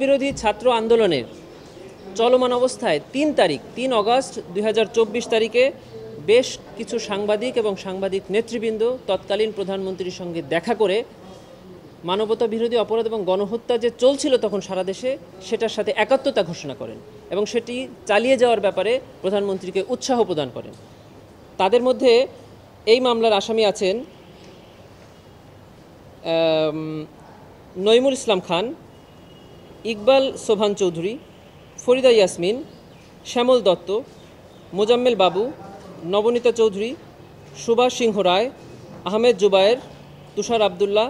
বিরোধী ছাত্র আন্দোলনের চলমান অবস্থায় ৩ অগস্ট ২০২৪ তারিখে বেশ কিছু সাংবাদিক এবং সাংবাদিক নেতৃবৃন্দ তৎকালীন প্রধানমন্ত্রীর সঙ্গে দেখা করে মানবতা বিরোধী অপরাধ এবং গণহত্যা যে চলছিল তখন সারা দেশে সেটার সাথে একাত্মতা ঘোষণা করেন এবং সেটি চালিয়ে যাওয়ার ব্যাপারে প্রধানমন্ত্রীকে উৎসাহ প্রদান করেন। তাদের মধ্যে এই মামলার আসামি আছেন নঈমুল ইসলাম খান, ইকবাল সোভান চৌধুরী, ফরিদা ইয়াসমিন, শ্যামল দত্ত, মোজাম্মেল বাবু, নবনীতা চৌধুরী, সুভাষ সিংহ রায়, আহমেদ জুবায়ের, তুষার আবদুল্লাহ,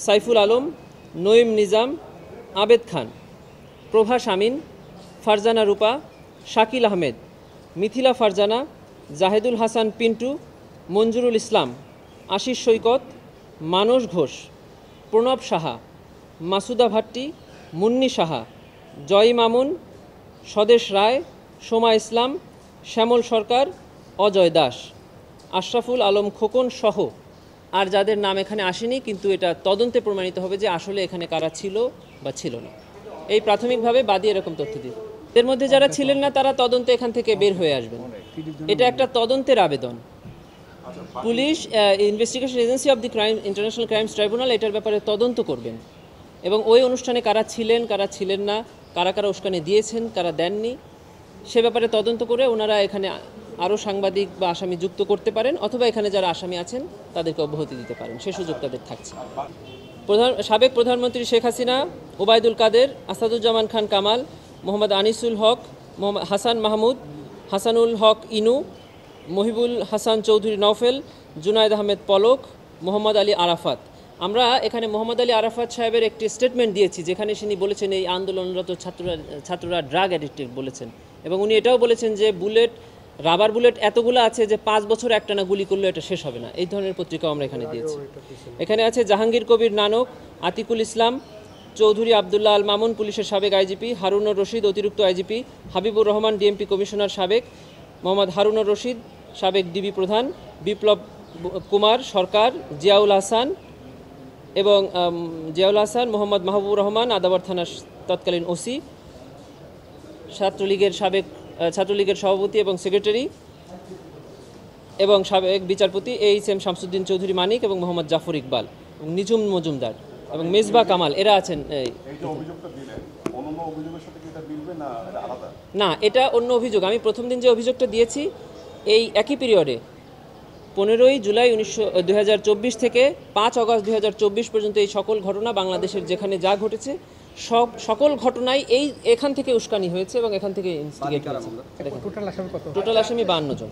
সাইফুল আলম, নঈম নিজাম, আবেদ খান, প্রভা শামিন, ফারজানা রূপা, শাকিল আহমেদ, মিথিলা ফারজানা, জাহেদুল হাসান পিন্টু, মঞ্জুরুল ইসলাম, আশিস সৈকত, মানস ঘোষ, প্রণব সাহা, মাসুদা ভাট্টি, মুন্নি সাহা, জয় মামুন, স্বদেশ রায়, সোমা ইসলাম, শ্যামল সরকার, অজয় দাস, আশরাফুল আলম খোকন সহ আর যাদের নাম এখানে আসেনি, কিন্তু এটা তদন্তে প্রমাণিত হবে যে আসলে এখানে কারা ছিল বা ছিল না। এই প্রাথমিকভাবে বাদী এরকম তথ্য দিন। এর মধ্যে যারা ছিলেন না তারা তদন্তে এখান থেকে বের হয়ে আসবেন। এটা একটা তদন্তের আবেদন। Police investigation agency of the crime international crimes tribunal এটার ব্যাপারে তদন্ত করবেন এবং ওই অনুষ্ঠানে কারা ছিলেন কারা ছিলেন না, কারা কারা উস্কানি দিয়েছেন কারা দেননি সে ব্যাপারে তদন্ত করে ওনারা এখানে আরও সাংবাদিক বা আসামি যুক্ত করতে পারেন অথবা এখানে যারা আসামি আছেন তাদেরকে অব্যাহতি দিতে পারেন, সে সুযোগ তাদের থাকছে। সাবেক প্রধানমন্ত্রী শেখ হাসিনা, ওবায়দুল কাদের, আসাদুজ্জামান খান কামাল, মোহাম্মদ আনিসুল হক, মোহাম্মদ হাসান মাহমুদ, হাসানুল হক ইনু, মহিবুল হাসান চৌধুরী নওফেল, জুনায়েদ আহমেদ পলক, মোহাম্মদ আলী আরাফাত। আমরা এখানে মোহাম্মদ আলী আরাফাত সাহেবের একটি স্টেটমেন্ট দিয়েছি যেখানে তিনি বলেছেন এই আন্দোলনরত ছাত্ররা ড্রাগ অ্যাডিক্টেড বলেছেন এবং উনি এটাও বলেছেন যে রাবার বুলেট এতগুলো আছে যে 5 বছর একটানা গুলি করলে এটা শেষ হবে না। এই ধরনের পত্রিকাও আমরা এখানে দিয়েছি। এখানে আছে জাহাঙ্গীর কবির নানক, আতিকুল ইসলাম, চৌধুরী আবদুল্লাহ আল মামুন পুলিশের সাবেক আইজিপি, হারুনুর রশিদ অতিরিক্ত IGP, Habibur Rahman DMP commissioner সাবেক, মোহাম্মদ হারুনুর রশিদ সাবেক ডিবি প্রধান, বিপ্লব কুমার সরকার, জিয়াউল হাসান এবং মোহাম্মদ মাহবুবুর রহমান আদাবর থানার তৎকালীন ওসি, ছাত্রলীগের সভাপতি এবং সেক্রেটারি এবং সাবেক বিচারপতি এইচ.এম. শামসুদ্দিন চৌধুরী মানিক এবং মোহাম্মদ জাফর ইকবাল এবং নিজুম মজুমদার এবং মেজবা কামাল এরা আছেন। না, এটা অন্য অভিযোগ। আমি প্রথম দিন যে অভিযোগটা দিয়েছি এই একই পিরিয়ডে 15ই জুলাই 2024 থেকে 5 অগস্ট 2024 পর্যন্ত এই সকল ঘটনা বাংলাদেশের যেখানে যা ঘটেছে সকল ঘটনাই এখান থেকে উস্কানি হয়েছে এবং এখান থেকে ইনস্টিগেট হয়েছে। টোটাল আসামি 52 জন।